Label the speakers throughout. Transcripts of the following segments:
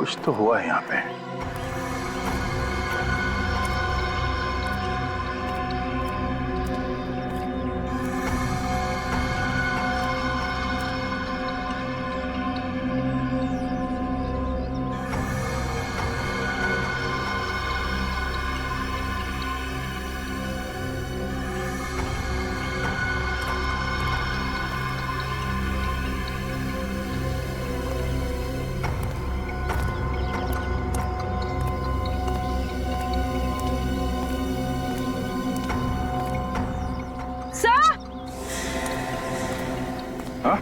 Speaker 1: कुछ तो हुआ है यहाँ पे। हाँ?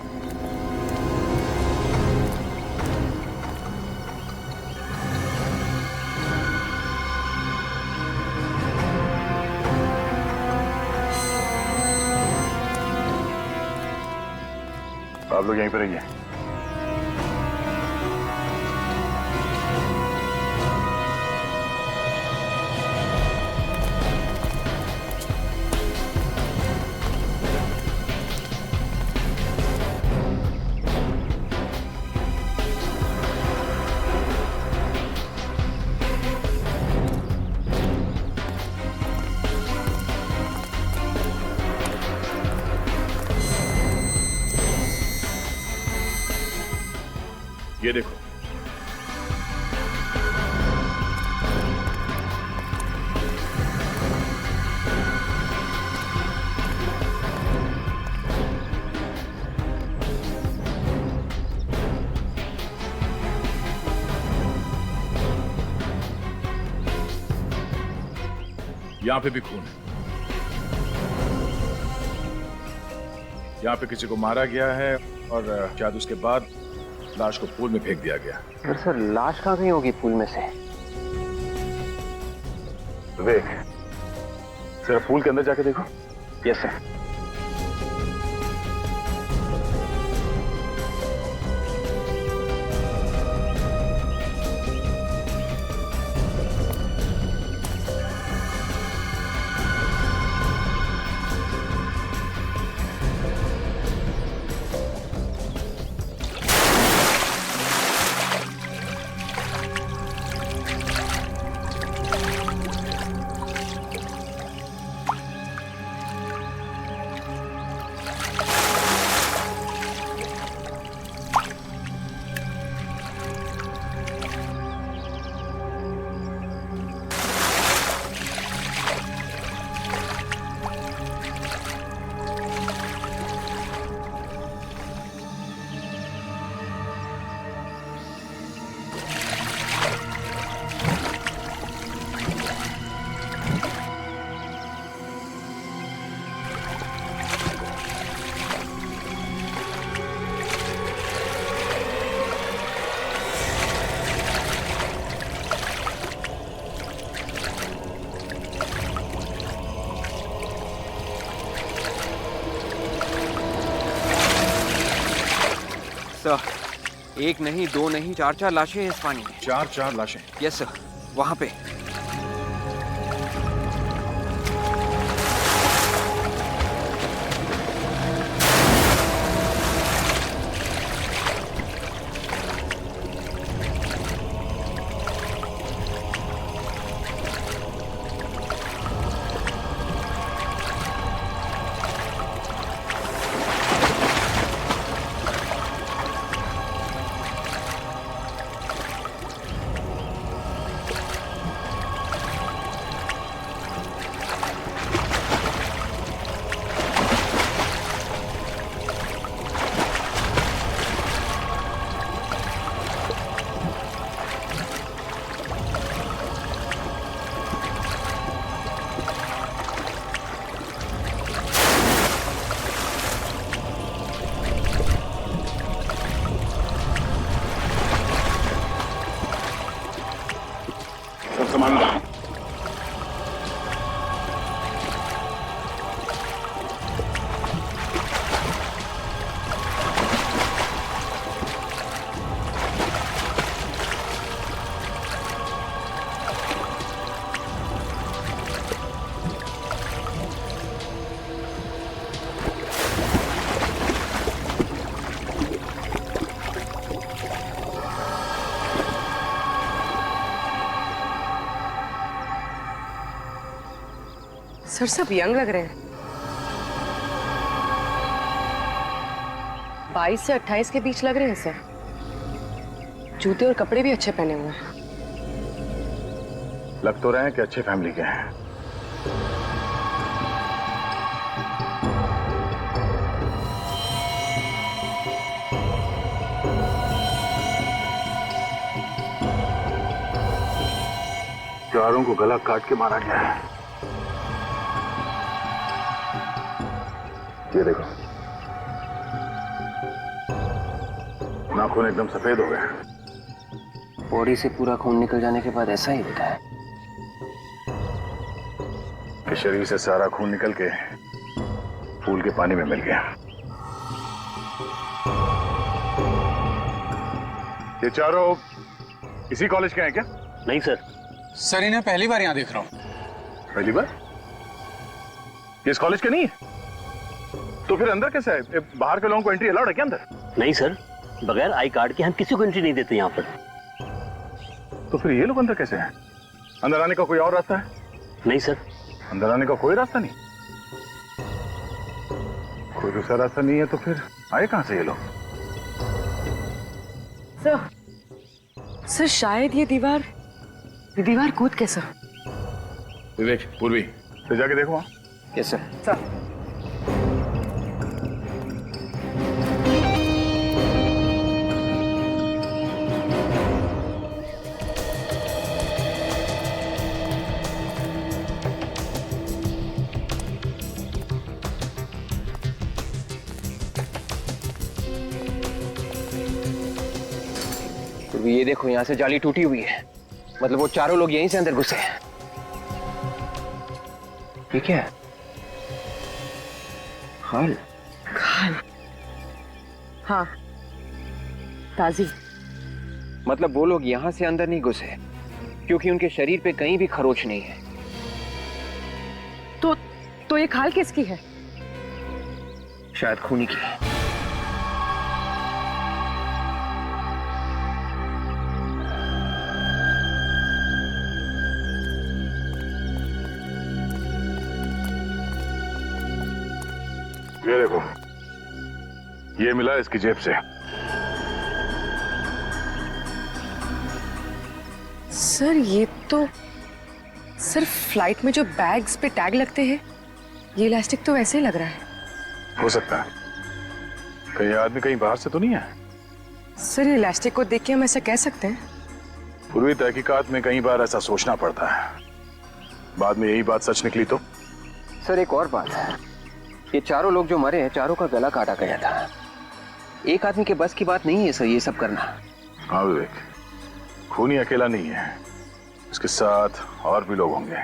Speaker 1: आप लोग यहीं पर रहिए। ये देखो, यहां पे भी खून है। यहां पे किसी को मारा गया है और शायद उसके बाद लाश को पूल में फेंक दिया गया।
Speaker 2: पर सर लाश कहाँ गई होगी पूल में से?
Speaker 1: विवेक, जरा पूल के अंदर जाके देखो।
Speaker 2: Yes sir. सर एक नहीं, दो नहीं, चार चार लाशें हैं इस पानी में।
Speaker 1: चार लाशें?
Speaker 2: यस सर, वहां पे।
Speaker 3: सर सब यंग लग रहे हैं। 22 से 28 के बीच लग रहे हैं सर। जूते और कपड़े भी अच्छे पहने हुए हैं।
Speaker 1: लग तो रहे हैं कि अच्छे फैमिली के हैं। चारों को गला काट के मारा गया है। ये देखो, नाखून एकदम सफेद हो गए।
Speaker 2: बॉडी से पूरा खून निकल जाने के बाद ऐसा ही होता है
Speaker 1: कि शरीर से सारा खून निकल के पूल के पानी में मिल गया। ये चारों इसी कॉलेज के हैं क्या?
Speaker 4: नहीं सर।
Speaker 5: सर इन्हें पहली बार यहाँ देख रहा हूँ।
Speaker 1: पहली बार? ये इस कॉलेज के नहीं है? तो फिर अंदर कैसे है? बाहर के लोगों को एंट्री अलाउड है क्या अंदर?
Speaker 4: नहीं सर, बगैर आई कार्ड के हम किसी को एंट्री नहीं देते यहाँ पर।
Speaker 1: तो फिर ये लोग अंदर कैसे हैं? अंदर आने का कोई और रास्ता है?
Speaker 4: नहीं सर।
Speaker 1: अंदर आने का कोई रास्ता नहीं? कोई दूसरा रास्ता नहीं है तो फिर आए कहां से ये लोग?
Speaker 3: सर शायद ये दीवार कूद के सर।
Speaker 1: विवेक, पूर्वी तो जाके देखो वहां।
Speaker 2: Yes sir. ये देखो, यहाँ से जाली टूटी हुई है। मतलब वो चारों लोग यहीं से अंदर घुसे हैं। ये क्या है? खाल।
Speaker 3: हाँ, ताजी।
Speaker 2: मतलब वो लोग यहाँ से अंदर नहीं घुसे क्योंकि उनके शरीर पे कहीं भी खरोच नहीं है।
Speaker 3: तो ये खाल किसकी है?
Speaker 2: शायद खूनी की है।
Speaker 1: ये देखो, ये मिला इसकी जेब से।
Speaker 3: सर ये तो सिर्फ फ्लाइट में जो बैग्स पे टैग लगते हैं, ये इलास्टिक तो वैसे ही लग रहा है।
Speaker 1: हो सकता है कहीं आदमी कहीं बाहर से तो नहीं है।
Speaker 3: सर ये इलास्टिक को देख के हम ऐसा कह सकते हैं।
Speaker 1: पूर्वी तहकीकात में कई बार ऐसा सोचना पड़ता है, बाद में यही बात सच निकली तो।
Speaker 2: सर एक और बात है, ये चारों लोग जो मरे हैं, चारों का गला काटा गया था। एक आदमी के बस की बात नहीं है सर ये सब करना।
Speaker 1: हाँ विवेक, खूनी अकेला नहीं है, इसके साथ और भी लोग होंगे।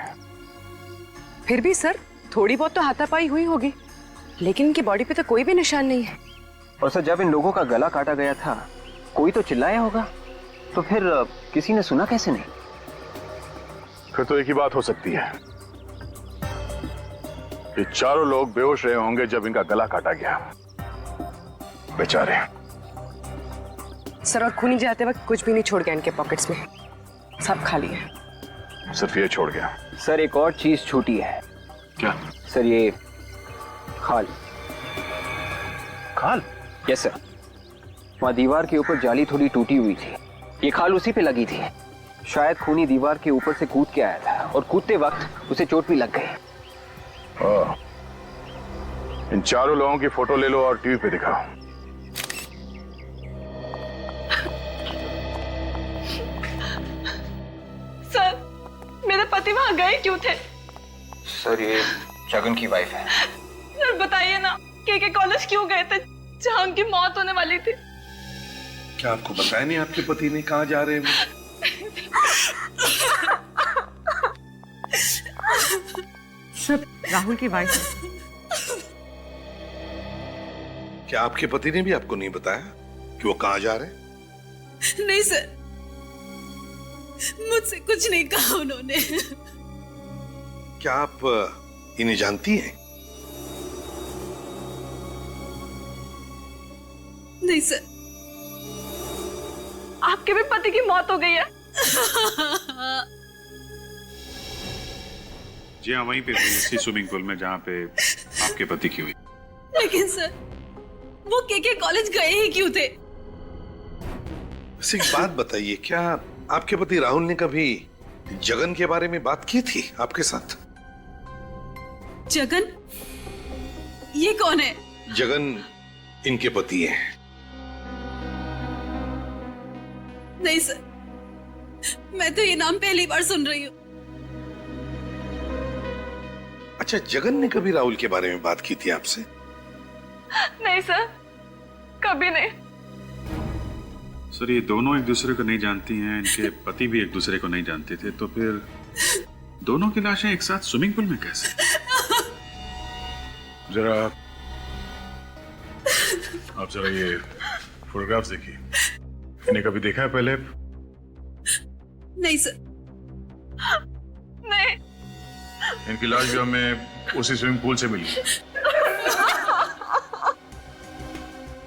Speaker 3: फिर भी सर थोड़ी बहुत तो हाथापाई हुई होगी, लेकिन इनकी बॉडी पे तो कोई भी निशान नहीं है।
Speaker 2: और सर जब इन लोगों का गला काटा गया था, कोई तो चिल्लाया होगा, तो फिर किसी ने सुना कैसे नहीं?
Speaker 1: फिर तो एक ही बात हो सकती है, ये चारों लोग बेहोश रहे होंगे जब इनका गला काटा गया। बेचारे।
Speaker 3: सर और खूनी जाते वक्त कुछ भी नहीं छोड़ गया इनके पॉकेट्स में, सब खाली है।
Speaker 1: सिर्फ ये छोड़ गया।
Speaker 2: सर एक और चीज छूटी है।
Speaker 1: क्या?
Speaker 2: सर ये खाल।
Speaker 1: खाल?
Speaker 2: Yes sir. वहां दीवार के ऊपर जाली थोड़ी टूटी हुई थी, ये खाल उसी पे लगी थी। शायद खूनी दीवार के ऊपर से कूद के आया था और कूदते वक्त उसे चोट भी लग गई।
Speaker 1: इन चारों लोगों की फोटो ले लो और टीवी पे दिखाओ।
Speaker 6: सर मेरे पति वहां गए क्यों थे?
Speaker 2: सर ये शगुन की वाइफ है।
Speaker 6: सर बताइए ना, के कॉलेज क्यों गए थे जहां उनकी मौत होने वाली थी?
Speaker 7: क्या आपको बताया नहीं आपके पति ने कहाँ जा रहे हैं?
Speaker 3: सब राहुल की वाइफ है।
Speaker 7: क्या आपके पति ने भी आपको नहीं बताया कि वो कहाँ जा रहे हैं?
Speaker 6: नहीं सर, मुझसे कुछ नहीं कहा उन्होंने।
Speaker 7: क्या आप इन्हें जानती हैं?
Speaker 6: नहीं सर। आपके भी पति की मौत हो गई है?
Speaker 5: जी हाँ, वहीं पे हुई, इसी स्विमिंग पूल में जहाँ पे आपके पति की हुई।
Speaker 6: लेकिन सर वो के कॉलेज गए ही क्यों थे?
Speaker 7: वैसे एक बात बताइए, क्या आपके पति राहुल ने कभी जगन के बारे में बात की थी आपके साथ?
Speaker 6: जगन? ये कौन है?
Speaker 7: जगन इनके पति हैं।
Speaker 6: नहीं सर, मैं तो ये नाम पहली बार सुन रही हूँ।
Speaker 7: अच्छा, जगन ने कभी राहुल के बारे में बात की थी आपसे?
Speaker 6: नहीं सर, कभी नहीं।
Speaker 5: सर ये दोनों एक दूसरे को नहीं जानती हैं, इनके पति भी एक दूसरे को नहीं जानते थे, तो फिर दोनों की लाशें एक साथ स्विमिंग पूल में कैसे?
Speaker 1: जरा आप जरा ये फोटोग्राफ्स देखिए, इन्हें कभी देखा है पहले?
Speaker 6: नहीं सर, नहीं।
Speaker 1: इनकी लाश भी हमें उसी स्विमिंग पूल से मिली।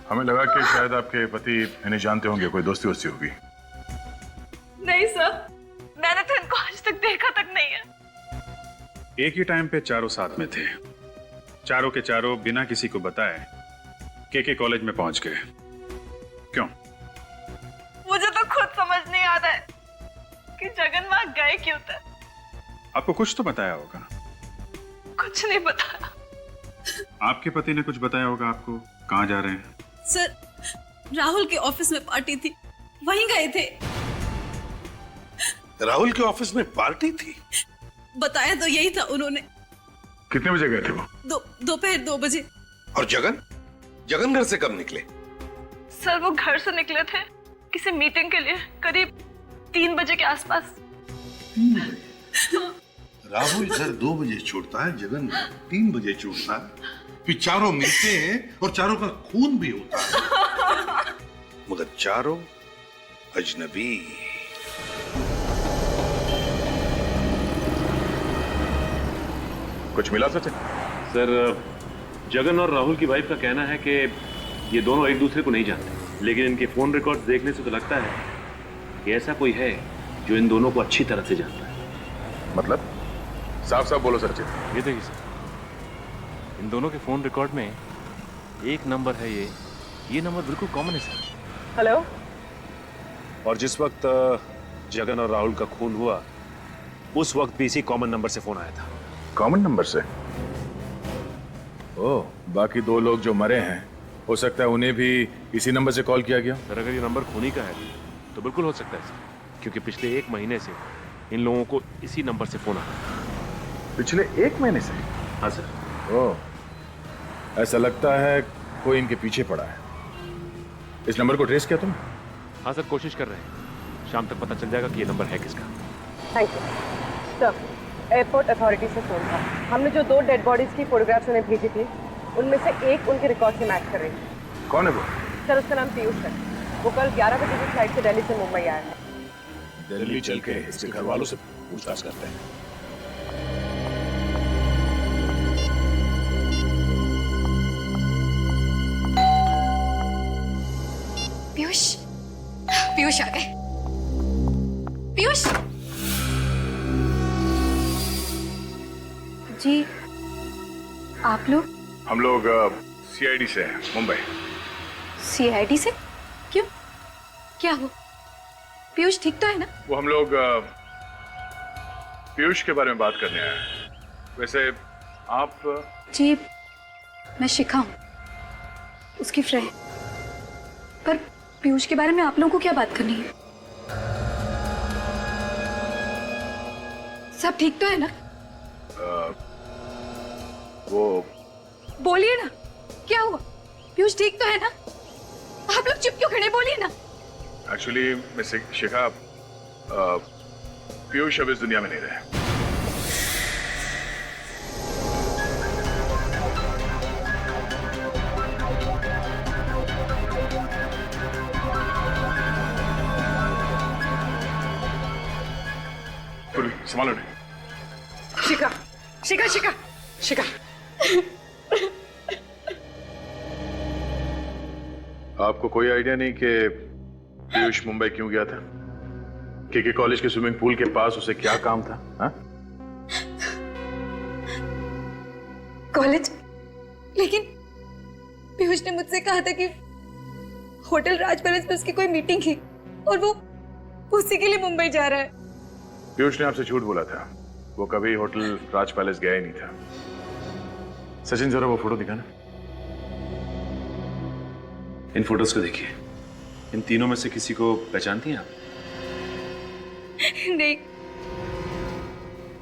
Speaker 1: हमें लगा कि शायद आपके पति इन्हें जानते होंगे, कोई दोस्ती वोस्ती होगी।
Speaker 6: नहीं सर, मैंने तो इनको आज तक देखा तक नहीं है।
Speaker 5: एक ही टाइम पे चारों साथ में थे, चारों के चारों बिना किसी को बताए के कॉलेज में पहुंच गए। क्यों?
Speaker 6: मुझे तो खुद समझ नहीं आता है कि जगन वहां गए क्यों थे।
Speaker 5: आपको कुछ तो बताया होगा।
Speaker 6: कुछ नहीं बताया।
Speaker 5: आपके पति ने कुछ बताया होगा आपको, कहाँ जा रहे हैं?
Speaker 6: सर, राहुल के ऑफिस में पार्टी थी, वहीं गए थे।
Speaker 7: राहुल के ऑफिस में पार्टी थी?
Speaker 6: बताया तो यही था उन्होंने।
Speaker 1: कितने बजे गए थे वो?
Speaker 6: दोपहर 2 बजे।
Speaker 7: और जगन घर से कब निकले?
Speaker 6: सर वो घर से निकले थे किसी मीटिंग के लिए, करीब 3 बजे के आसपास।
Speaker 7: राहुल घर 2 बजे छूटता है, जगन 3 बजे छूटता है, फिर चारों मिलते हैं और चारों का खून भी होता है, मगर चारों अजनबी।
Speaker 1: कुछ मिला सचिन?
Speaker 8: सर, जगन और राहुल की वाइफ का कहना है कि ये दोनों एक दूसरे को नहीं जानते, लेकिन इनके फोन रिकॉर्ड्स देखने से तो लगता है कि ऐसा कोई है जो इन दोनों को अच्छी तरह से जानता है।
Speaker 1: मतलब साफ साफ बोलो सचिन।
Speaker 8: ये देखिए सर, इन दोनों के फोन रिकॉर्ड में एक नंबर है, ये नंबर बिल्कुल कॉमन है सर।
Speaker 3: हेलो।
Speaker 9: और जिस वक्त जगन और राहुल का खून हुआ, उस वक्त भी इसी कॉमन नंबर से फोन आया था।
Speaker 1: कॉमन नंबर से? ओह, बाकी 2 लोग जो मरे हैं, हो सकता है उन्हें भी इसी नंबर से कॉल किया गया।
Speaker 8: सर अगर ये नंबर खूनी का है तो बिल्कुल हो सकता है सर, क्योंकि पिछले 1 महीने से इन लोगों को इसी नंबर से फोन आ रहा है।
Speaker 1: पिछले 1 महीने से?
Speaker 8: हाँ सर।
Speaker 1: ओह, ऐसा लगता है कोई इनके पीछे पड़ा है। इस नंबर को ट्रेस किया तुम?
Speaker 8: हाँ सर, कोशिश कर रहे हैं, शाम तक पता चल जाएगा कि ये नंबर है किसका।
Speaker 3: Thank you sir. Airport authority से फोन था, हमने जो 2 डेड बॉडीज की फोटोग्राफ्स उन्हें भेजी थी, उनमें से एक उनके रिकॉर्ड से मैच कर रही है।
Speaker 1: कौन है वो?
Speaker 3: सर उसका नाम पीयूष है, वो कल 11 बजे की फ्लाइट से दिल्ली से मुंबई आया है।
Speaker 1: दिल्ली चल के इसके घर वालों से पूछताछ करते हैं।
Speaker 6: पीयूष आ गए। पीयूष
Speaker 10: जी, आप लोग?
Speaker 1: हम लोग सीआईडी से हैं, मुंबई।
Speaker 10: सीआईडी से? क्यों, क्या हुआ? पीयूष ठीक तो है ना?
Speaker 1: वो हम लोग पीयूष के बारे में बात करने आए हैं। वैसे आप?
Speaker 10: जी, मैं शिखा हूँ, उसकी फ्रेंड। पर पीयूष के बारे में आप लोगों को क्या बात करनी है? सब ठीक तो है ना?
Speaker 1: वो
Speaker 10: बोलिए ना, क्या हुआ? पीयूष ठीक तो है ना? आप लोग चुप क्यों खड़े, बोलिए ना।
Speaker 1: एक्चुअली मैं शिखा, पीयूष अब इस दुनिया में नहीं रहे। संभालो नहीं।
Speaker 3: शिखा, शिखा, शिखा, शिखा।
Speaker 1: आपको कोई आइडिया नहीं कि पीयूष मुंबई क्यों गया था? के कॉलेज के स्विमिंग पूल के पास उसे क्या काम था? हा?
Speaker 10: कॉलेज? लेकिन पीयूष ने मुझसे कहा था कि होटल राज पैलेस में उसकी कोई मीटिंग थी और वो उसी के लिए मुंबई जा रहा है।
Speaker 1: पीयूष ने आपसे झूठ बोला था, वो कभी होटल राज पैलेस गया ही नहीं था। सचिन जरा वो फोटो दिखाना।
Speaker 8: इन फोटोज को देखिए, इन तीनों में से किसी को पहचानती हैं आप?
Speaker 10: नहीं,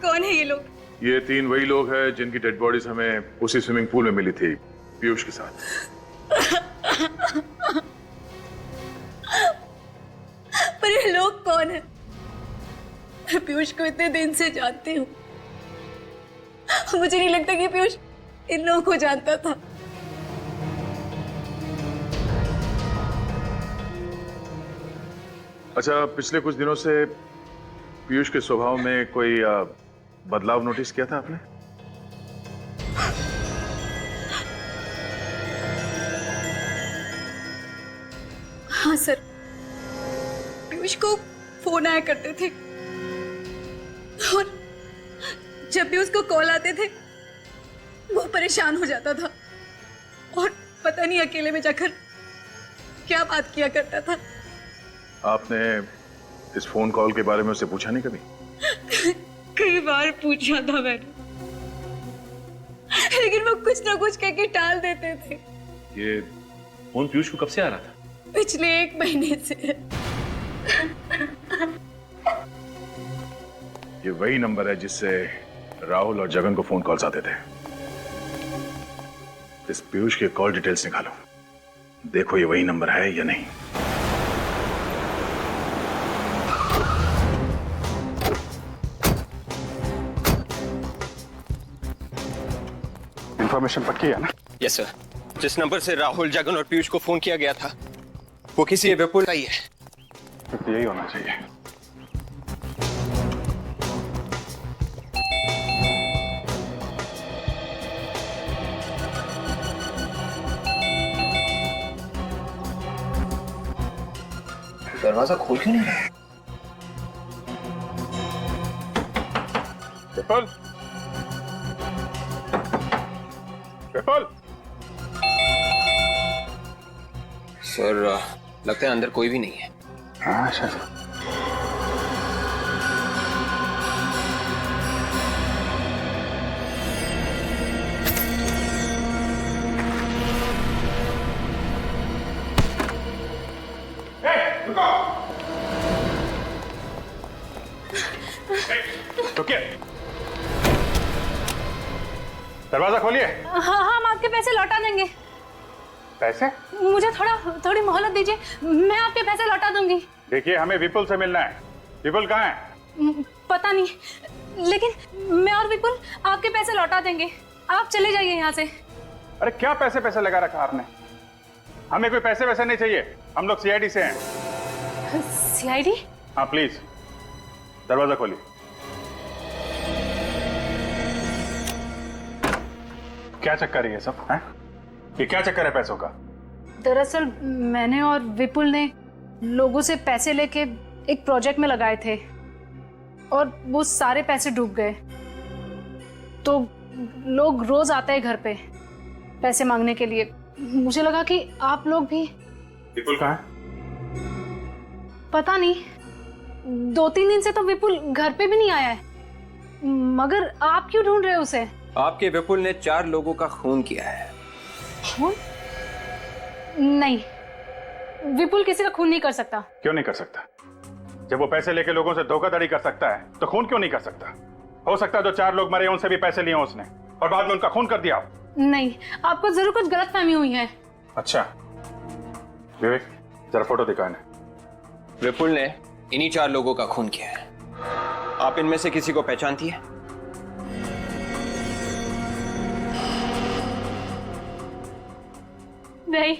Speaker 10: कौन है ये लोग?
Speaker 1: ये तीन वही लोग हैं जिनकी डेड बॉडीज हमें उसी स्विमिंग पूल में मिली थी पीयूष के साथ।
Speaker 10: पर ये लोग कौन है? मैं पीयूष को इतने दिन से जानती हूँ, मुझे नहीं लगता कि पीयूष इन लोगों को जानता था।
Speaker 1: अच्छा, पिछले कुछ दिनों से पीयूष के स्वभाव में कोई बदलाव नोटिस किया था आपने?
Speaker 10: हाँ सर, पीयूष को फोन आया करते थे और जब भी उसको कॉल आते थे वो परेशान हो जाता था और पता नहीं अकेले में जाकर क्या बात किया करता था।
Speaker 1: आपने इस फोन कॉल के बारे में उससे पूछा नहीं कभी?
Speaker 10: कई बार पूछा था मैंने, लेकिन वो कुछ ना कुछ कह के टाल देते थे।
Speaker 8: ये फोन पीयूष को कब से आ रहा था?
Speaker 10: पिछले 1 महीने से।
Speaker 1: ये वही नंबर है जिससे राहुल और जगन को फोन कॉल्स आते थे। इस पीयूष के कॉल डिटेल्स निकालो, देखो ये वही नंबर है या नहीं।
Speaker 2: इंफॉर्मेशन पक्की है ना? Yes sir. जिस नंबर से राहुल, जगन और पीयूष को फोन किया गया था वो किसी विपुल का ही है।
Speaker 1: तो यही होना चाहिए।
Speaker 2: दरवाजा खोल क्यों नहीं रहा?
Speaker 1: विपुल, विपुल।
Speaker 2: सर लगता है अंदर कोई भी नहीं है।
Speaker 1: हाँ सर। रुकिए, दरवाजा खोलिए।
Speaker 6: हाँ, हम आपके पैसे लौटा देंगे।
Speaker 1: पैसे?
Speaker 6: मुझे थोड़ी मोहलत दीजिए, मैं आपके पैसे लौटा दूंगी।
Speaker 1: देखिए, हमें विपुल से मिलना है। विपुल कहाँ है?
Speaker 6: पता नहीं, लेकिन मैं और विपुल आपके पैसे लौटा देंगे। आप चले जाइए यहाँ से।
Speaker 1: अरे क्या पैसे लगा रखा आपने? हमें कोई पैसे वैसे नहीं चाहिए, हम लोग सीआईडी से हैं।
Speaker 6: सीआईडी?
Speaker 1: हाँ प्लीज, दरवाजा खोलिए। क्या चक्कर है ये सब? हैं? ये क्या चक्कर है पैसों का?
Speaker 6: दरअसल मैंने और विपुल ने लोगों से पैसे लेके एक प्रोजेक्ट में लगाए थे और वो सारे पैसे डूब गए। तो लोग रोज आते हैं घर पे पैसे मांगने के लिए। मुझे लगा कि आप लोग भी।
Speaker 1: विपुल कहाँ है?
Speaker 6: पता नहीं, 2-3 दिन से तो विपुल घर पे भी नहीं आया है। मगर आप क्यों ढूंढ रहे हो उसे?
Speaker 2: आपके विपुल ने 4 लोगों का खून किया है।
Speaker 6: खून? नहीं, विपुल किसी का खून नहीं कर सकता।
Speaker 1: क्यों नहीं कर सकता? जब वो पैसे लेके लोगों से धोखाधड़ी कर सकता है तो खून क्यों नहीं कर सकता? हो सकता है जो 4 लोग मरे उनसे भी पैसे लिए उसने और बाद में उनका खून कर दिया।
Speaker 6: नहीं, आपको जरूर कुछ गलतफहमी हुई है।
Speaker 1: अच्छा, विवेक जरा फोटो दिखा इन्हें।
Speaker 2: विपुल ने इन्हीं 4 लोगों का खून किया है। आप इनमें से किसी को पहचानती है?
Speaker 6: नहीं,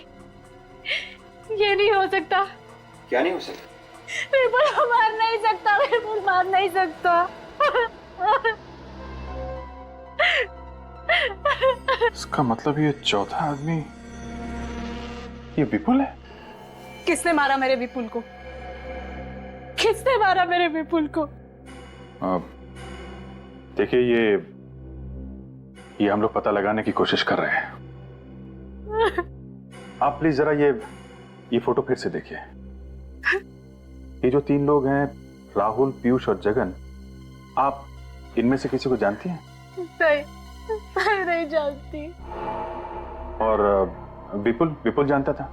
Speaker 6: ये नहीं हो सकता।
Speaker 2: क्या नहीं हो सकता?
Speaker 6: विपुल मार नहीं सकता, विपुल मार नहीं सकता।
Speaker 1: इसका मतलब ये चौथा आदमी ये विपुल है?
Speaker 6: किसने मारा मेरे विपुल को? किसने मारा मेरे विपुल को?
Speaker 1: देखिए, ये हम लोग पता लगाने की कोशिश कर रहे हैं। आप प्लीज जरा ये फोटो फिर से देखिए। ये जो 3 लोग हैं, राहुल, पीयूष और जगन, आप इनमें से किसी को जानती हैं?
Speaker 6: नहीं जानती।
Speaker 1: और विपुल जानता था?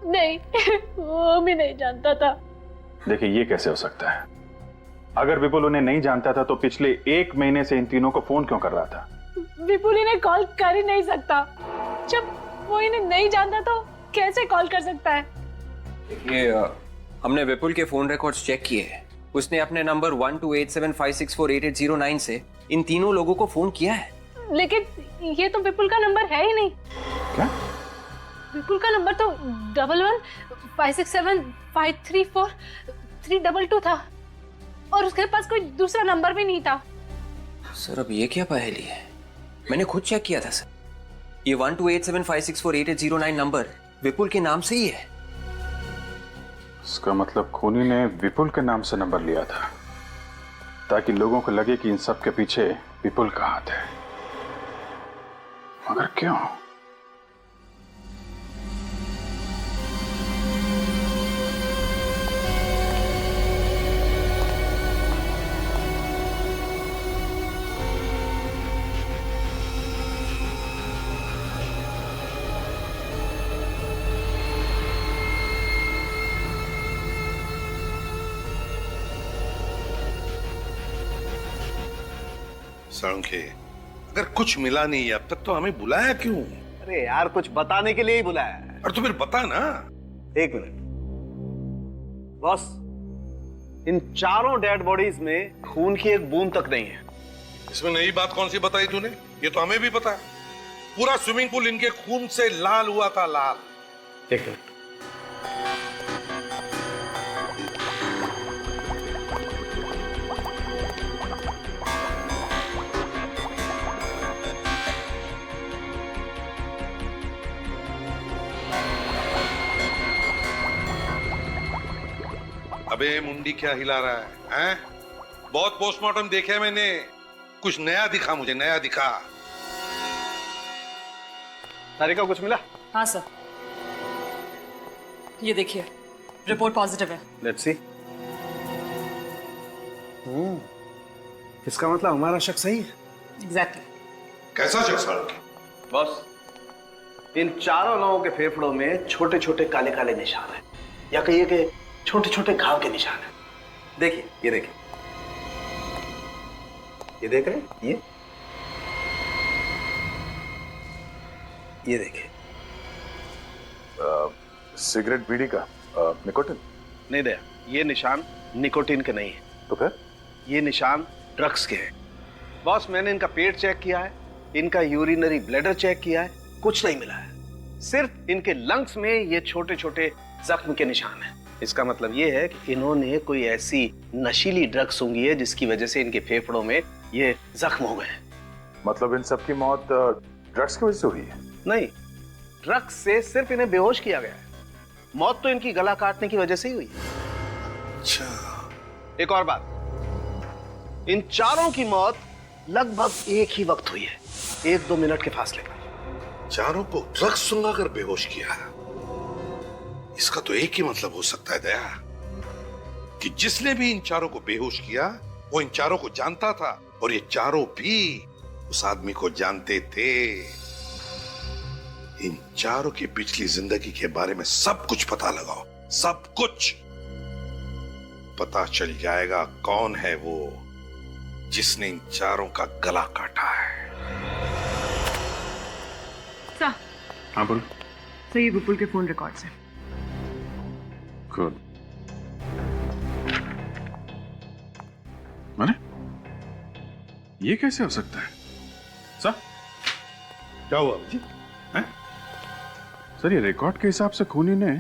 Speaker 6: नहीं, वो भी नहीं जानता था।
Speaker 1: देखिए, ये कैसे हो सकता है? अगर विपुल उन्हें नहीं जानता था तो पिछले 1 महीने से इन तीनों को फोन क्यों कर रहा था?
Speaker 6: विपुल इन्हें कॉल कर ही नहीं सकता। जब वो इन्हें नहीं जानता तो कैसे कॉल कर सकता है?
Speaker 2: ये हमने विपुल के फोन रिकॉर्ड्स चेक किए हैं। उसने अपने नंबर 128756488009 से इन तीनों लोगों को फोन किया है।
Speaker 6: लेकिन ये तो विपुल का नंबर है ही नहीं।
Speaker 1: क्या?
Speaker 6: विपुल का नंबर तो 1156753432 था और उसके पास कोई दूसरा नंबर भी नहीं था।
Speaker 2: सर, अब ये क्या पहेली है? मैंने खुद चेक किया था सर। ये 128756488009 नंबर विपुल के नाम से ही है।
Speaker 1: इसका मतलब खूनी ने विपुल के नाम से नंबर लिया था ताकि लोगों को लगे कि इन सब के पीछे विपुल का हाथ है। मगर क्यों?
Speaker 7: साळुंखे, अगर कुछ मिला नहीं अब तक तो हमें बुलाया क्यों?
Speaker 4: अरे यार, कुछ बताने के लिए ही बुलाया है।
Speaker 7: और तो फिर बता ना।
Speaker 4: 1 मिनट बॉस, इन चारों डेड बॉडीज में खून की एक बूंद तक नहीं है।
Speaker 7: इसमें नई बात कौन सी बताई तूने? ये तो हमें भी पता है। पूरा स्विमिंग पूल इनके खून से लाल हुआ था, लाल।
Speaker 4: 1 मिनट।
Speaker 7: अबे मुंडी क्या हिला रहा है, हैं? बहुत पोस्टमार्टम देखे मैंने, कुछ नया दिखा मुझे, नया दिखा।
Speaker 4: तारिका, कुछ मिला?
Speaker 11: हाँ सर, ये देखिए, रिपोर्ट पॉजिटिव है।
Speaker 4: Let's see. इसका मतलब हमारा शक सही है।
Speaker 11: एग्जैक्टली।
Speaker 7: कैसा शक साळुंखे?
Speaker 4: बॉस, इन चारों लोगों के फेफड़ों में छोटे छोटे काले काले निशान हैं, या कहिए कि छोटे छोटे घाव के निशान हैं। देखिए, ये देखिए, ये देख रहे हैं? ये देखिए।
Speaker 9: सिगरेट बीड़ी का निकोटिन?
Speaker 4: नहीं दया, ये निशान निकोटीन के नहीं है।
Speaker 9: तो फिर?
Speaker 4: ये निशान ड्रग्स के हैं। बॉस, मैंने इनका पेट चेक किया है, इनका यूरिनरी ब्लैडर चेक किया है, कुछ नहीं मिला है। सिर्फ इनके लंग्स में ये छोटे छोटे जख्म के निशान हैं। इसका मतलब ये है कि इन्होंने कोई ऐसी नशीली ड्रग्स सूंघी है जिसकी वजह से इनके फेफड़ों में ये जख्म हो गए हैं।
Speaker 9: मतलब इन सब की मौत ड्रग्स की वजह से हुई है?
Speaker 4: नहीं, ड्रग्स से सिर्फ इन्हें बेहोश किया गया है। मौत तो इनकी गला काटने की वजह से ही हुई है।
Speaker 7: अच्छा।
Speaker 4: एक और बात, इन चारों की मौत लगभग एक ही वक्त हुई है, 1-2 मिनट के फासले पर।
Speaker 7: चारों को ड्रग्स सुंघा कर बेहोश किया। इसका तो एक ही मतलब हो सकता है दया, कि जिसने भी इन चारों को बेहोश किया वो इन चारों को जानता था और ये चारों भी उस आदमी को जानते थे। इन चारों की पिछली जिंदगी के बारे में सब कुछ पता लगाओ, सब कुछ पता चल जाएगा कौन है वो जिसने इन चारों का गला काटा है।
Speaker 3: सर,
Speaker 1: हाँ बोलो।
Speaker 3: सर, ये विपुल के फोन रिकॉर्ड्स हैं।
Speaker 1: गुड। माने ये कैसे हो सकता है? सर,
Speaker 7: क्या हुआ जी?
Speaker 1: हैं? सर, ये रिकॉर्ड के हिसाब से खूनी ने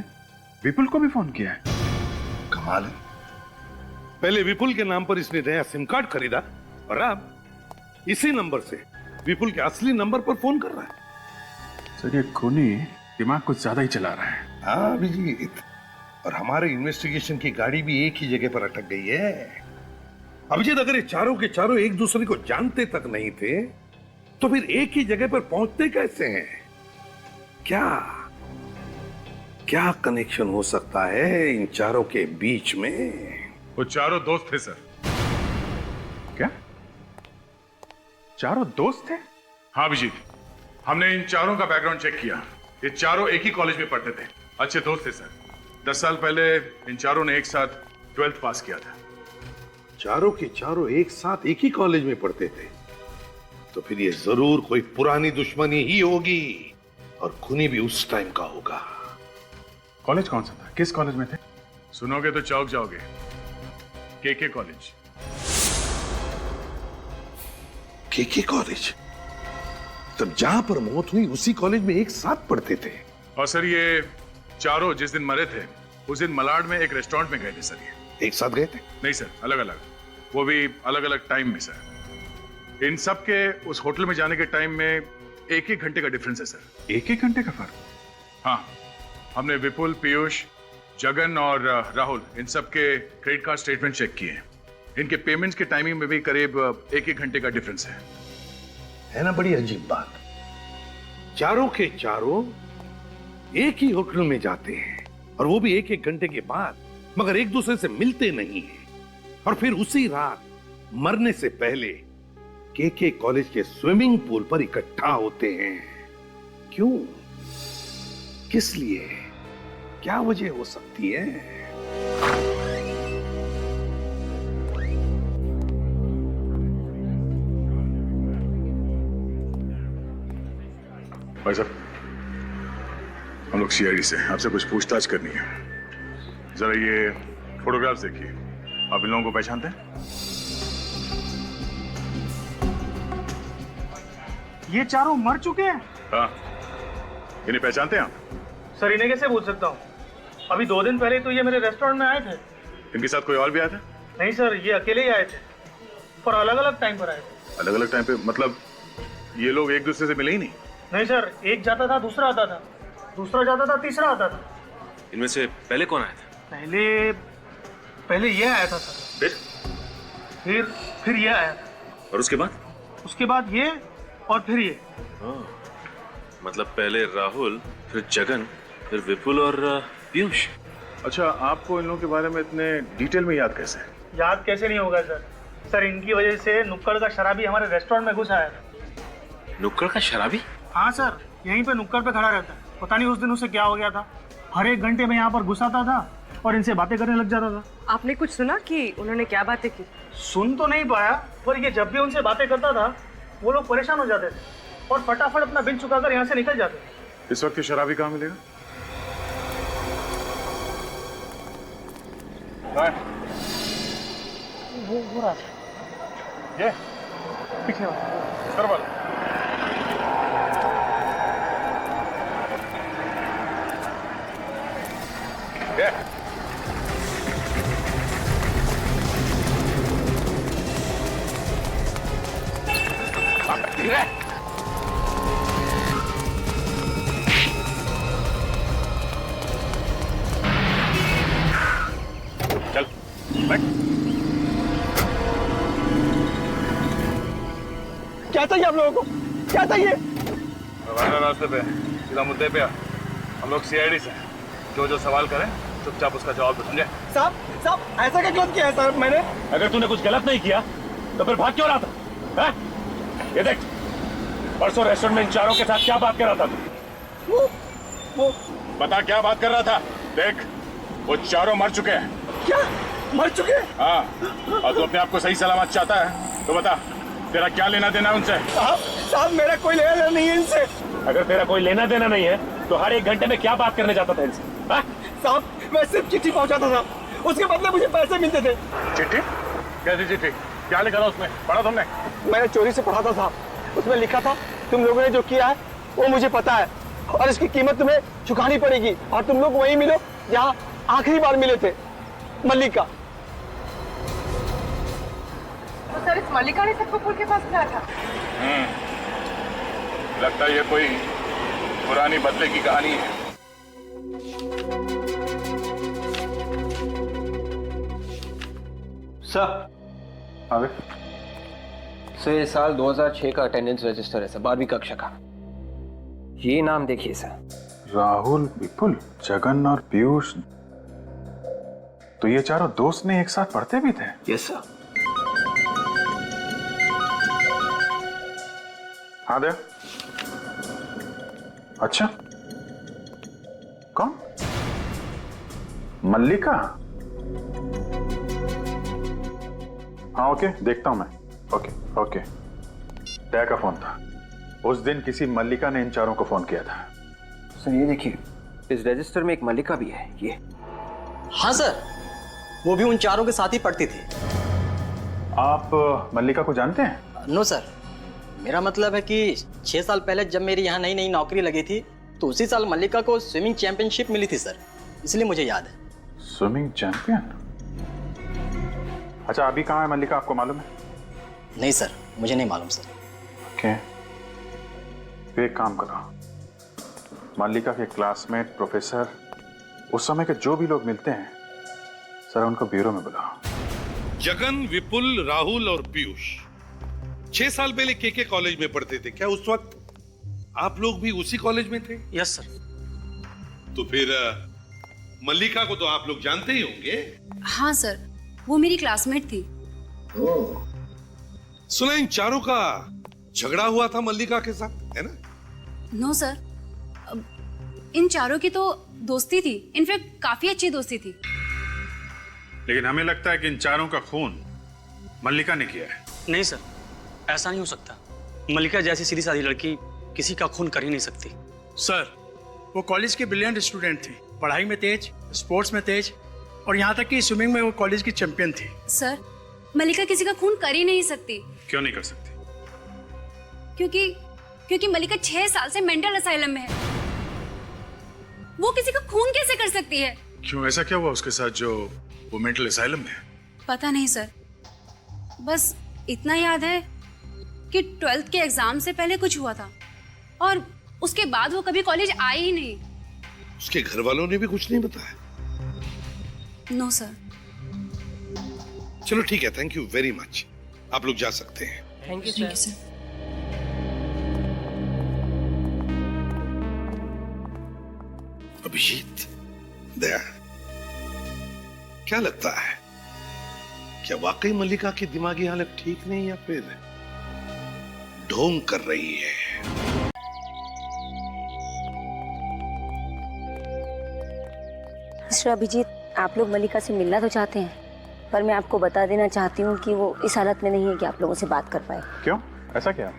Speaker 1: विपुल को भी फोन किया है।
Speaker 7: कमाल है। पहले विपुल के नाम पर इसने नया सिम कार्ड खरीदा और अब इसी नंबर से विपुल के असली नंबर पर फोन कर रहा है।
Speaker 1: सर, ये खूनी दिमाग कुछ ज्यादा ही चला रहा है।
Speaker 7: हाँ अभिजीत, और हमारे इन्वेस्टिगेशन की गाड़ी भी एक ही जगह पर अटक गई है। अभिजीत, अगर ये चारों के चारों एक दूसरे को जानते तक नहीं थे तो फिर एक ही जगह पर पहुंचते कैसे हैं? क्या क्या कनेक्शन हो सकता है इन चारों के बीच में?
Speaker 5: वो चारों दोस्त थे सर।
Speaker 1: क्या चारों दोस्त थे?
Speaker 5: हाँ अभिजीत, हमने इन चारों का बैकग्राउंड चेक किया। ये चारों एक ही कॉलेज में पढ़ते थे, अच्छे दोस्त थे सर। 10 साल पहले इन चारों ने एक साथ 12th पास किया था।
Speaker 7: चारों के चारों एक साथ एक ही कॉलेज में पढ़ते थे, तो फिर ये जरूर कोई पुरानी दुश्मनी ही होगी, और खूनी भी उस टाइम का होगा।
Speaker 1: कॉलेज कौन सा था? किस कॉलेज में थे?
Speaker 5: सुनोगे तो चौंक जाओगे। केके कॉलेज।
Speaker 7: केके कॉलेज? तब जहां पर मौत हुई उसी कॉलेज में एक साथ पढ़ते थे।
Speaker 5: और सर ये चारों जिस दिन मरे थे उस दिन मलाड में एक रेस्टोरेंट में गए थे सर। ये
Speaker 7: एक साथ गए थे?
Speaker 5: नहीं सर, अलग अलग, वो भी अलग अलग टाइम में सर। इन सब के उस होटल में जाने के टाइम में एक घंटे का डिफरेंस है सर।
Speaker 1: एक घंटे का फर्क?
Speaker 5: हाँ, हमने विपुल, पीयूष, जगन और राहुल इन सब के क्रेडिट कार्ड स्टेटमेंट चेक किए। इनके पेमेंट्स के टाइमिंग में भी करीब एक घंटे का डिफरेंस
Speaker 7: है ना? बड़ी अजीब बात। चारों के चारों एक ही होटल में जाते हैं, और वो भी एक घंटे के बाद, मगर एक दूसरे से मिलते नहीं हैं। और फिर उसी रात मरने से पहले केके कॉलेज के स्विमिंग पूल पर इकट्ठा होते हैं। क्यों? किस लिए? क्या वजह हो सकती है?
Speaker 5: भाई साहब, हम लोग सीआईडी से आपसे कुछ पूछताछ करनी है। जरा ये फोटोग्राफ्स देखिए, आप इन लोगों को पहचानते हैं?
Speaker 12: ये चारों मर चुके हैं?
Speaker 5: हाँ, इन्हें पहचानते हैं आप?
Speaker 12: सर इन्हें कैसे पूछ सकता हूँ? अभी 2 दिन पहले तो ये मेरे रेस्टोरेंट में आए थे।
Speaker 5: इनके साथ कोई और भी आया था?
Speaker 12: नहीं सर, ये अकेले ही आए थे, पर अलग अलग टाइम पर आए थे।
Speaker 5: अलग अलग टाइम पे? मतलब ये लोग एक दूसरे से मिले ही नहीं?
Speaker 12: नहीं सर, एक जाता था दूसरा आता था, दूसरा जाता था तीसरा आता था।
Speaker 8: इनमें से पहले कौन आया था?
Speaker 12: पहले ये आया था सर। फिर ये आया था।
Speaker 8: और उसके बाद?
Speaker 12: उसके बाद ये, और फिर ये।
Speaker 8: मतलब पहले राहुल, फिर जगन, फिर विपुल और पीयूष।
Speaker 5: अच्छा, आपको इन लोगों के बारे में इतने डिटेल में याद कैसे?
Speaker 12: याद कैसे नहीं होगा सर? सर इनकी वजह से नुक्कड़ का शराबी हमारे रेस्टोरेंट में घुस आया था।
Speaker 8: नुक्कड़ का शराबी?
Speaker 12: हाँ सर, यहीं पे नुक्कड़ पे खड़ा रहता है। पता नहीं उस दिन उसे क्या हो गया था, हर 1 घंटे में यहाँ पर घुस आता था और इनसे बातें करने लग जाता था।
Speaker 3: आपने कुछ सुना कि उन्होंने क्या बातें की?
Speaker 12: सुन तो नहीं पाया, पर ये जब भी उनसे बातें करता था वो लोग परेशान हो जाते थे और फटाफट अपना बिल चुकाकर यहाँ से निकल जाते थे।
Speaker 5: इस वक्त ये शराबी कहाँ मिलेगा?
Speaker 12: वो रहा था।
Speaker 5: ये
Speaker 12: पीछे
Speaker 5: सर वाला। चल बैठ।
Speaker 12: क्या चाहिए आप लोगों को? क्या चाहिए?
Speaker 5: रास्ते पे सीधा मुद्दे पे आ। हम लोग सीआईडी से जो सवाल करें चुपचाप उसका जवाब दो, समझे?
Speaker 12: साहब ऐसा क्या गलत किया है सर मैंने?
Speaker 9: अगर तूने कुछ गलत नहीं किया तो फिर भाग क्यों रहा था? है? ये देख, परसों रेस्टोरेंट में इन चारों के साथ क्या बात कर रहा था तू?
Speaker 12: वो
Speaker 5: बता, क्या बात कर रहा था? देख, वो चारों मर चुके हैं।
Speaker 12: क्या मर चुके?
Speaker 5: हाँ, और तू अपने आप को सही सलामत चाहता है तो बता, तेरा क्या लेना देना है उनसे?
Speaker 12: साहब मेरा कोई लेना देना नहीं है इनसे।
Speaker 9: अगर तेरा कोई लेना देना नहीं है तो हर 1 घंटे में क्या बात करने जाता था इनसे?
Speaker 12: साहब मैं सिर्फ चिट्ठी पहुंचाता था, उसके बदले मुझे पैसे मिलते थे।
Speaker 5: चिट्ठी? कैसी चिट्ठी? क्या लिखा था उसमें? पढ़ा तुमने?
Speaker 12: मैंने चोरी से पढ़ा था, उसमें लिखा था तुम लोगों ने जो किया है वो मुझे पता है और इसकी कीमत तुम्हें चुकानी पड़ेगी, और तुम लोग वहीं मिलो जहाँ आखिरी बार मिले थे, मल्लिका।
Speaker 3: तो सर इस मल्लिका ने सबको पुल के पास किया था?
Speaker 5: लगता है ये कोई पुरानी बदले की कहानी है।
Speaker 2: सर,
Speaker 1: आगे
Speaker 2: सर ये साल 2006 का अटेंडेंस रजिस्टर है सर, 12वीं कक्षा का। ये नाम देखिए सर।
Speaker 1: राहुल, विपुल, जगन और पीयूष, तो ये चारों दोस्त ने एक साथ पढ़ते भी थे?
Speaker 2: Yes sir.
Speaker 1: हाँ दे। अच्छा, कौन? मल्लिका? हाँ ओके, देखता हूं मैं। Okay okay. दया का फोन था। उस दिन किसी मल्लिका ने इन चारों को फोन किया था।
Speaker 2: सर ये देखिए, इस रजिस्टर में एक मल्लिका भी है। ये
Speaker 12: हाँ सर, वो भी उन चारों के साथ ही पढ़ती थी।
Speaker 1: आप मल्लिका को जानते हैं?
Speaker 12: नो सर, मेरा मतलब है कि 6 साल पहले जब मेरी यहाँ नई नई नौकरी लगी थी तो उसी साल मल्लिका को स्विमिंग चैंपियनशिप मिली थी सर, इसलिए मुझे याद है।
Speaker 1: Swimming champion? अच्छा, अभी कहाँ है मल्लिका, आपको मालूम है?
Speaker 12: नहीं सर, मुझे नहीं मालूम सर।
Speaker 1: ओके, तो एक काम करो, मल्लिका के क्लासमेट, प्रोफेसर, उस समय के जो भी लोग मिलते हैं सर, उनको ब्यूरो में बुलाओ।
Speaker 7: जगन, विपुल, राहुल और पीयूष 6 साल पहले के कॉलेज में पढ़ते थे। क्या उस वक्त आप लोग भी उसी कॉलेज में थे?
Speaker 12: Yes sir.
Speaker 7: तो फिर मल्लिका को तो आप लोग जानते ही होंगे।
Speaker 10: हाँ सर, वो मेरी क्लासमेट थी।
Speaker 7: सुना इन चारों का झगड़ा हुआ था मल्लिका के साथ, है ना?
Speaker 10: नो सर, इन चारों की तो दोस्ती थी, इनफैक्ट काफी अच्छी दोस्ती थी।
Speaker 1: लेकिन हमें लगता है कि इन चारों का खून मल्लिका ने किया है।
Speaker 13: नहीं सर, ऐसा नहीं हो सकता। मल्लिका जैसी सीधी सादी लड़की किसी का खून कर ही नहीं सकती।
Speaker 14: सर, वो कॉलेज की ब्रिलियंट स्टूडेंट थी, पढ़ाई में तेज, स्पोर्ट्स में तेज, और यहाँ तक कि स्विमिंग में वो कॉलेज की चैंपियन थी।
Speaker 10: सर, मल्लिका किसी का खून कर ही नहीं सकती।
Speaker 1: क्यों नहीं कर सकती?
Speaker 10: क्योंकि मल्लिका 6 साल से मेंटल असाइलम में है। वो किसी का खून कैसे कर सकती है?
Speaker 1: क्यों, ऐसा क्या हुआ उसके साथ जो वो मेंटल असाइलम में है?
Speaker 10: पता नहीं सर, बस इतना याद है कि 12th के एग्जाम से पहले कुछ हुआ था और उसके बाद वो कभी कॉलेज आई ही नहीं।
Speaker 7: उसके घर वालों ने भी कुछ नहीं बताया?
Speaker 10: No sir.
Speaker 7: चलो ठीक है, थैंक यू वेरी मच, आप लोग जा सकते हैं।
Speaker 2: Thank you sir.
Speaker 7: Abhijeet, Daya, क्या लगता है, क्या वाकई मल्लिका की दिमागी हालत ठीक नहीं या फिर ढोंग कर रही है?
Speaker 15: मिस्टर अभिजीत, आप लोग मल्लिका से मिलना तो चाहते हैं, पर मैं आपको बता देना चाहती हूँ कि वो इस हालत में नहीं है कि आप लोगों से बात कर पाए।
Speaker 1: क्यों, ऐसा क्या?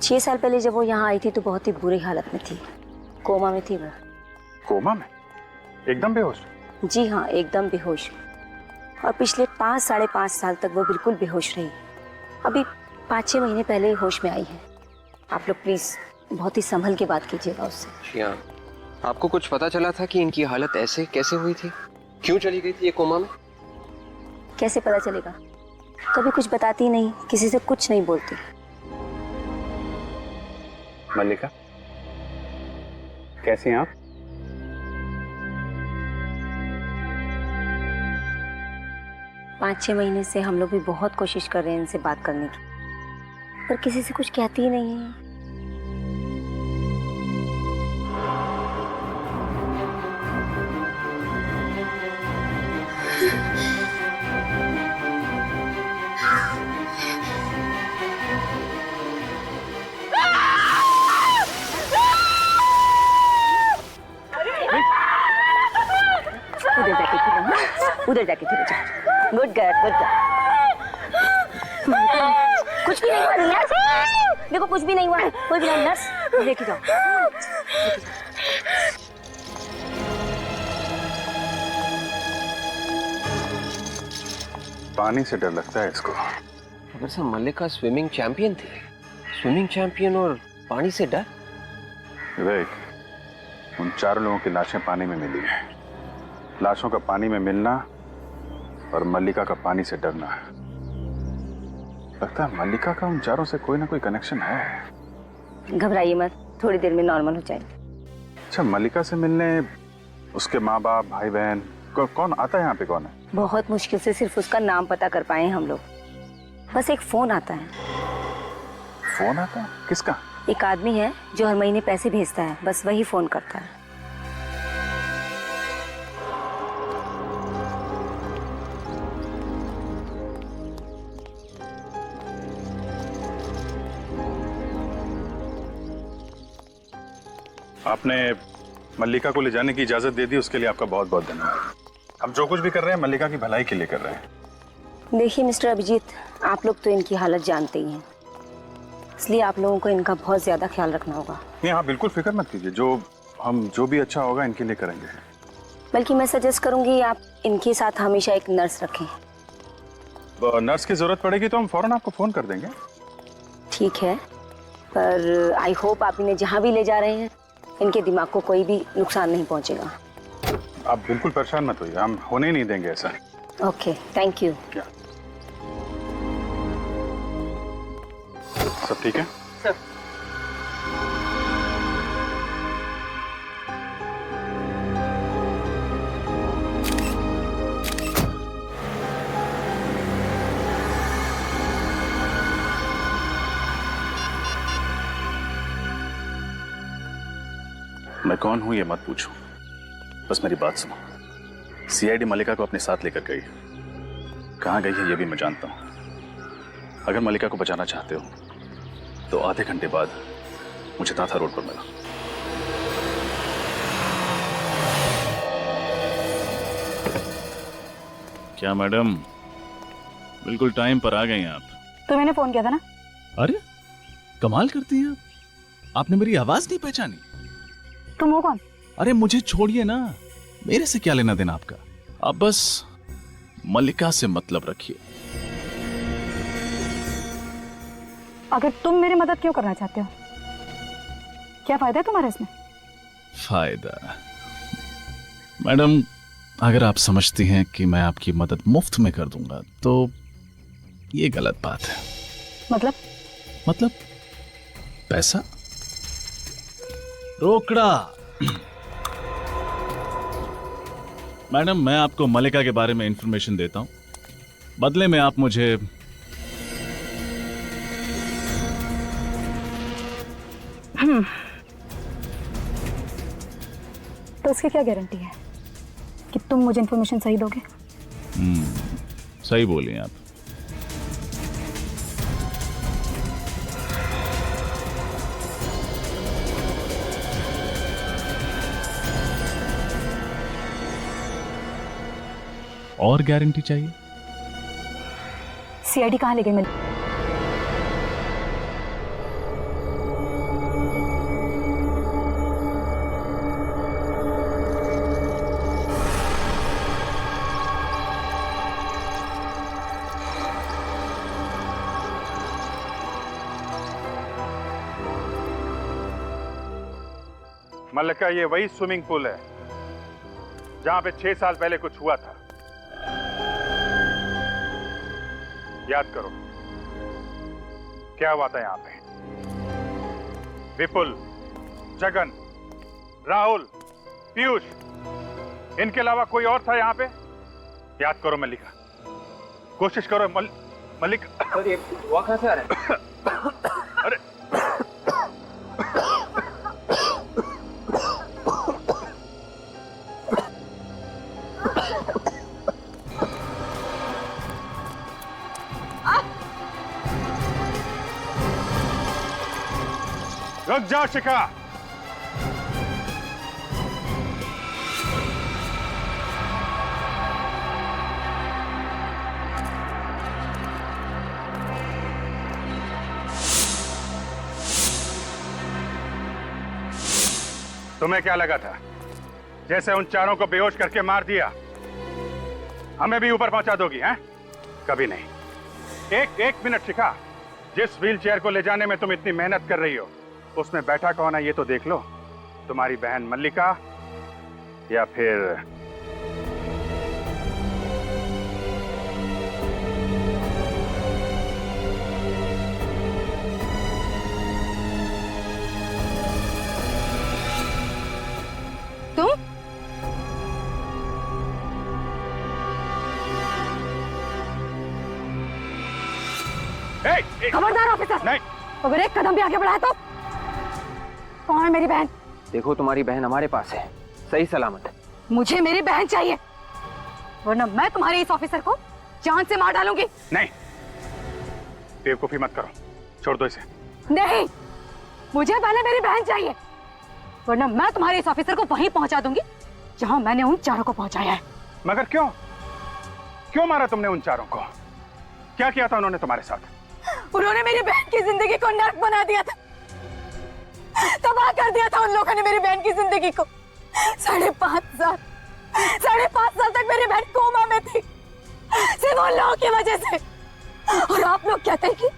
Speaker 15: 6 साल पहले जब वो यहाँ आई थी तो बहुत ही बुरी हालत में थी, कोमा में थी वो।
Speaker 1: कोमा में? एकदम बेहोश?
Speaker 15: जी हाँ, एकदम बेहोश। और पिछले 5 साढ़े 5 साल तक वो बिल्कुल बेहोश रही। अभी 5-6 महीने पहले ही होश में आई है। आप लोग प्लीज बहुत ही संभल के बात कीजिएगा उससे।
Speaker 2: जी हाँ। आपको कुछ पता चला था कि इनकी हालत ऐसे कैसे हुई थी? क्यों चली गई थी ये कोमा में?
Speaker 15: कैसे पता चलेगा, कभी कुछ बताती नहीं, किसी से कुछ नहीं बोलती।
Speaker 1: मल्लिका, कैसी हैं आप?
Speaker 15: पाँच 6 महीने से हम लोग भी बहुत कोशिश कर रहे हैं इनसे बात करने की, पर किसी से कुछ कहती ही नहीं है। उधर जाके खेलो, जाओ। Good girl, good girl. कुछ भी नहीं हुआ नर्स, देखो कुछ भी नहीं हुआ है, कोई भी नहीं। नर्स लेके जाओ।
Speaker 1: पानी से डर लगता है इसको।
Speaker 2: अगर सर मल्लिका स्विमिंग चैंपियन थी, स्विमिंग चैंपियन और पानी से डर?
Speaker 1: विवेक, उन 4 लोगों की लाशें पानी में मिली हैं। लाशों का पानी में मिलना और मल्लिका का पानी से डरना, लगता है मल्लिका का उन चारों से कोई ना कोई कनेक्शन है।
Speaker 15: घबराइए मत, थोड़ी देर में नॉर्मल हो जाएगी।
Speaker 1: अच्छा, मल्लिका से मिलने उसके माँ बाप, भाई बहन, कौन आता है यहाँ पे? कौन है?
Speaker 15: बहुत मुश्किल से सिर्फ उसका नाम पता कर पाए हम लोग, बस एक फोन आता है।
Speaker 1: फोन आता है? किसका?
Speaker 15: एक आदमी है जो हर महीने पैसे भेजता है, बस वही फोन करता है।
Speaker 1: आपने मल्लिका को ले जाने की इजाजत दे दी, उसके लिए आपका बहुत बहुत धन्यवाद। हम जो कुछ भी कर रहे हैं मल्लिका की भलाई के लिए कर रहे हैं।
Speaker 15: देखिए मिस्टर अभिजीत, आप लोग तो इनकी हालत जानते ही हैं, इसलिए आप लोगों को इनका बहुत ज्यादा ख्याल रखना होगा।
Speaker 1: नहीं, आप बिल्कुल फिक्र मत कीजिए, जो भी अच्छा होगा इनके लिए करेंगे।
Speaker 15: बल्कि मैं सजेस्ट करूंगी आप इनके साथ हमेशा एक नर्स रखें।
Speaker 1: नर्स की जरूरत पड़ेगी तो हम फौरन आपको फोन कर देंगे।
Speaker 15: ठीक है, पर आई होप आप इन्हें जहाँ भी ले जा रहे हैं इनके दिमाग को कोई भी नुकसान नहीं पहुंचेगा।
Speaker 1: आप बिल्कुल परेशान मत होइए, हम होने नहीं देंगे ऐसा।
Speaker 15: Okay, thank you.
Speaker 1: सब ठीक है?
Speaker 12: सर
Speaker 1: मैं कौन हूं ये मत पूछो, बस मेरी बात सुनो। सीआईडी मल्लिका को अपने साथ लेकर गई, कहां गई है ये भी मैं जानता हूं। अगर मल्लिका को बचाना चाहते हो तो आधे घंटे बाद मुझे ताथा रोड पर मिला।
Speaker 16: क्या मैडम, बिल्कुल टाइम पर आ गई आप।
Speaker 6: तो मैंने फोन किया था ना।
Speaker 16: अरे कमाल करती हैं आपने मेरी आवाज नहीं पहचानी।
Speaker 6: तुम हो कौन?
Speaker 16: अरे मुझे छोड़िए ना, मेरे से क्या लेना देना आपका। आप बस मल्लिका से मतलब रखिए।
Speaker 6: अगर तुम मेरी मदद क्यों करना चाहते हो? क्या फायदा है तुम्हारा इसमें?
Speaker 16: फायदा? मैडम, अगर आप समझती हैं कि मैं आपकी मदद मुफ्त में कर दूंगा तो ये गलत बात है।
Speaker 6: मतलब
Speaker 16: पैसा, रोकड़ा। मैडम, मैं आपको मल्लिका के बारे में इंफॉर्मेशन देता हूं, बदले में आप मुझे
Speaker 6: तो उसकी क्या गारंटी है कि तुम मुझे इंफॉर्मेशन सही दोगे?
Speaker 16: सही बोलिए आप। और गारंटी चाहिए?
Speaker 6: सीआईडी कहाँ ले गई मिली?
Speaker 1: मल्लिका, ये वही स्विमिंग पूल है जहां पे 6 साल पहले कुछ हुआ था। याद करो क्या हुआ था यहाँ पे। विपुल, जगन, राहुल, पीयूष, इनके अलावा कोई और था यहाँ पे? याद करो मल्लिका, कोशिश करो। मल्लिका,
Speaker 12: सर ये वहाँ कहाँ से आ रहे हैं?
Speaker 1: अरे रुक जाओ शिखा। तुम्हें क्या लगा था जैसे उन चारों को बेहोश करके मार दिया हमें भी ऊपर पहुंचा दोगी? हैं? कभी नहीं। एक मिनट शिखा, जिस व्हील चेयर को ले जाने में तुम इतनी मेहनत कर रही हो उसमें बैठा कौन है ये तो देख लो। तुम्हारी बहन मल्लिका या फिर
Speaker 6: तुम? खबरदार ऑफिसर!
Speaker 1: नहीं
Speaker 15: अगर एक कदम भी आगे बढ़ाया तो कौन है मेरी बहन?
Speaker 2: देखो तुम्हारी बहन हमारे पास है, सही सलामत।
Speaker 15: मुझे मेरी बहन चाहिए, वरना मैं तुम्हारे इस ऑफिसर को जान से मार डालूंगी।
Speaker 1: नहीं, बेवकूफी मत करो, छोड़ दो इसे।
Speaker 15: नहीं, मुझे पहले मेरी बहन चाहिए, वरना मैं तुम्हारे इस ऑफिसर को वहीं पहुंचा दूंगी जहां मैंने उन चारों को पहुंचाया है।
Speaker 1: मगर क्यों? क्यों मारा तुमने उन चारों को? क्या किया था उन्होंने तुम्हारे साथ?
Speaker 15: उन्होंने मेरी बहन की जिंदगी को नर्क बना दिया था, तबाह कर दिया था उन लोगों ने मेरी बहन की जिंदगी को। 5.5 साल तक मेरी बहन कोमा में थी, सिर्फ उन लोगों की वजह से। और आप लोग कहते हैं कि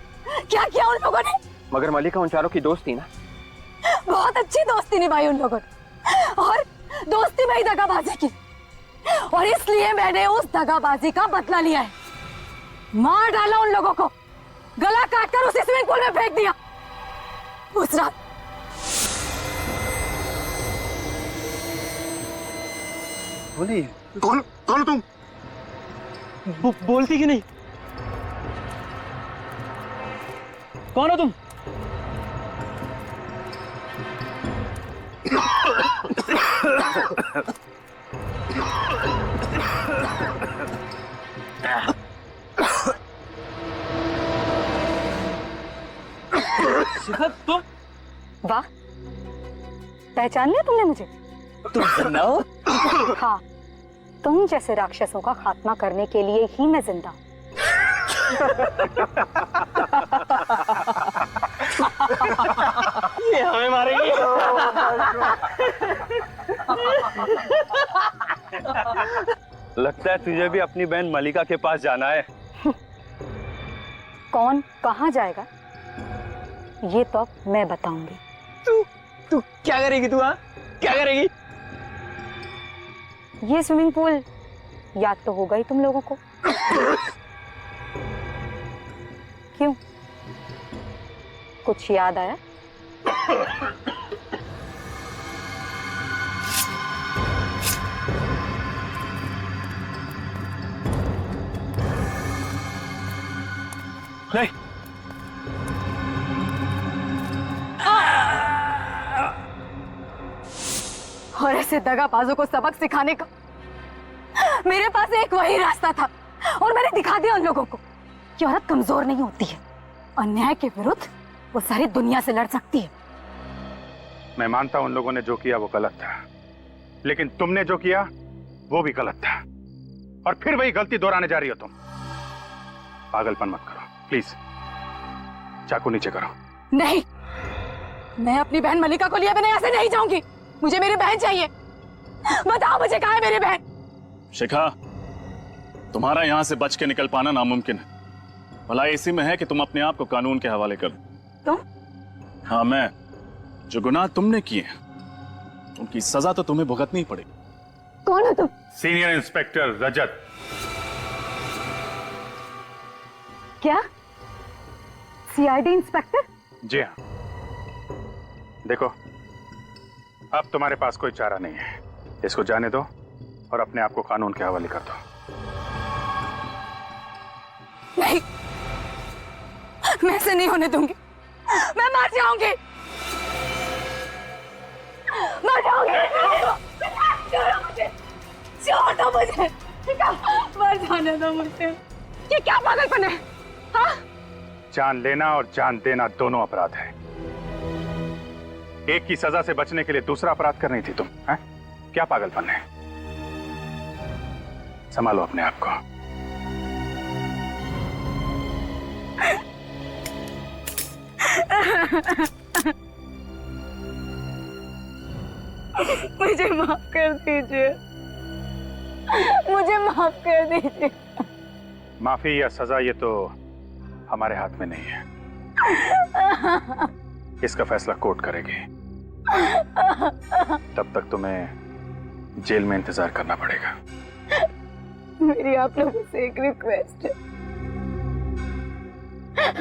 Speaker 15: क्या किया उन लोगों ने?
Speaker 2: मगर मल्लिका उन चारों की दोस्त थी ना।
Speaker 15: बहुत अच्छी दोस्ती निभाई उन लोगों ने, और दोस्ती में ही दगाबाजी की, और इसलिए मैंने उस दगाबाजी का बदला लिया है। मार डाला उन लोगों को, गला काटकर उस स्विमिंग पूल में फेंक दिया। उस रात
Speaker 12: बोलिए,
Speaker 7: कौन हो तुम?
Speaker 12: बोलती कि नहीं? कौन हो तुम? शिखा, तुम?
Speaker 15: वाह, पहचान लिया तुमने मुझे?
Speaker 12: तुम सुनाओ।
Speaker 15: हाँ, तुम जैसे राक्षसों का खात्मा करने के लिए ही मैं जिंदा हूं।
Speaker 12: ये हमें मारेंगे।
Speaker 9: लगता है तुझे भी अपनी बहन मलिका के पास जाना है।
Speaker 15: कौन कहाँ जाएगा ये तो अब मैं बताऊंगी।
Speaker 12: तू क्या करेगी? तू हाँ क्या करेगी?
Speaker 15: ये स्विमिंग पूल याद तो होगा ही तुम लोगों को। क्यों, कुछ याद आया?
Speaker 12: नहीं।
Speaker 15: और ऐसे दगाबाजों को सबक सिखाने का मेरे पास एक वही रास्ता था, और मैंने दिखा दिया उन लोगों को कि औरत कमजोर नहीं होती है, अन्याय के विरुद्ध वो सारी दुनिया से लड़ सकती है।
Speaker 1: मैं मानता हूं उन लोगों ने जो किया वो गलत था, लेकिन तुमने जो किया वो भी गलत था, और फिर वही गलती दोहराने जा रही हो तुम। पागलपन मत करो प्लीज, चाकू नीचे करो।
Speaker 15: नहीं, मैं अपनी बहन मलिका को लिए बिना ऐसे नहीं जाऊंगी। मुझे मेरी बहन चाहिए। बताओ मुझे कहाँ है मेरी बहन?
Speaker 16: शिखा, तुम्हारा यहां से बच के निकल पाना नामुमकिन है। भला इसी में है कि तुम अपने आप को कानून के हवाले कर दो।
Speaker 15: तुम?
Speaker 16: हाँ, मैं। जो गुनाह तुमने किए उनकी सजा तो तुम्हें भुगतनी ही पड़ेगी।
Speaker 15: कौन हो तुम?
Speaker 1: सीनियर इंस्पेक्टर रजत।
Speaker 15: क्या? CID inspector?
Speaker 1: जी हाँ। देखो, अब तुम्हारे पास कोई चारा नहीं है, इसको जाने दो और अपने आप को कानून के हवाले कर दो।
Speaker 15: नहीं, मैं ऐसे नहीं होने दूंगी। मैं मर जाऊंगी, मर जाऊंगी। छोड़ दो मुझे, मर जाने दो मुझे। ये क्या पागलपन है? हाँ?
Speaker 1: जान लेना और जान देना दोनों अपराध है। एक की सजा से बचने के लिए दूसरा अपराध कर रही थी तुम, हैं? क्या पागलपन है? संभालो अपने आप को।
Speaker 15: मुझे माफ कर दीजिए, मुझे माफ कर दीजिए।
Speaker 1: माफी या सजा ये तो हमारे हाथ में नहीं है, इसका फैसला कोर्ट करेगी। तब तक तुम्हें जेल में इंतजार करना पड़ेगा।
Speaker 15: मेरी आप लोगों से एक रिक्वेस्ट है,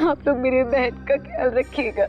Speaker 15: आप लोग मेरी बहन का ख्याल रखिएगा।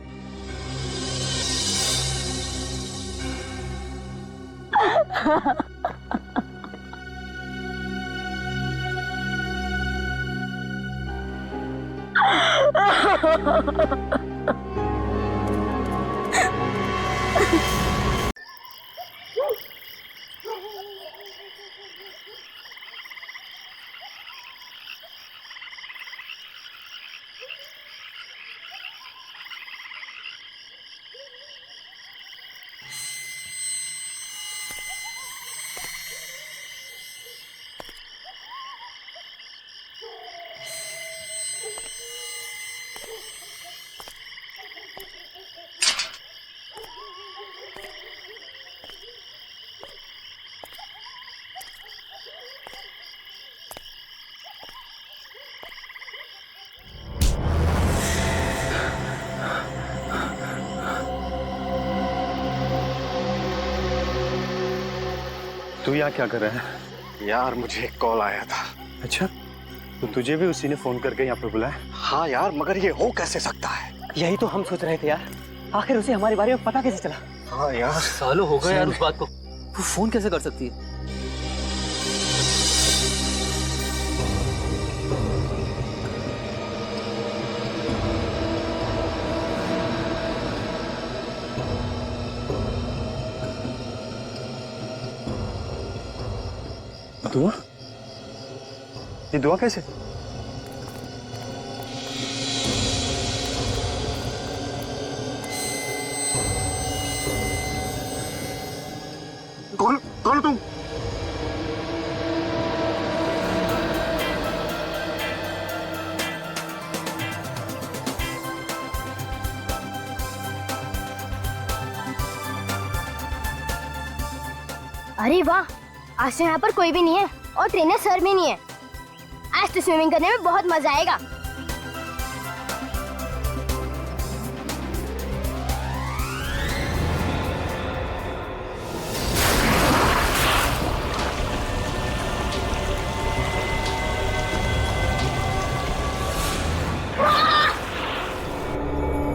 Speaker 12: तू यहाँ क्या कर रहा है?
Speaker 17: यार मुझे एक कॉल आया था।
Speaker 12: अच्छा, तो तुझे भी उसी ने फोन करके यहाँ पे बुलाया?
Speaker 17: हाँ यार, मगर ये हो कैसे सकता है?
Speaker 12: यही तो हम सोच रहे थे यार, आखिर उसे हमारे बारे में पता कैसे चला?
Speaker 17: हाँ यार,
Speaker 12: सालों हो गए यार उस बात को, वो फोन कैसे कर सकती है? दुआ? ये दुआ कैसे?
Speaker 17: कौन कौन हो तुम?
Speaker 18: अरे वाह, आज तो यहाँ पर कोई भी नहीं है और ट्रेनर सर भी नहीं है। आज तो स्विमिंग करने में बहुत मजा आएगा।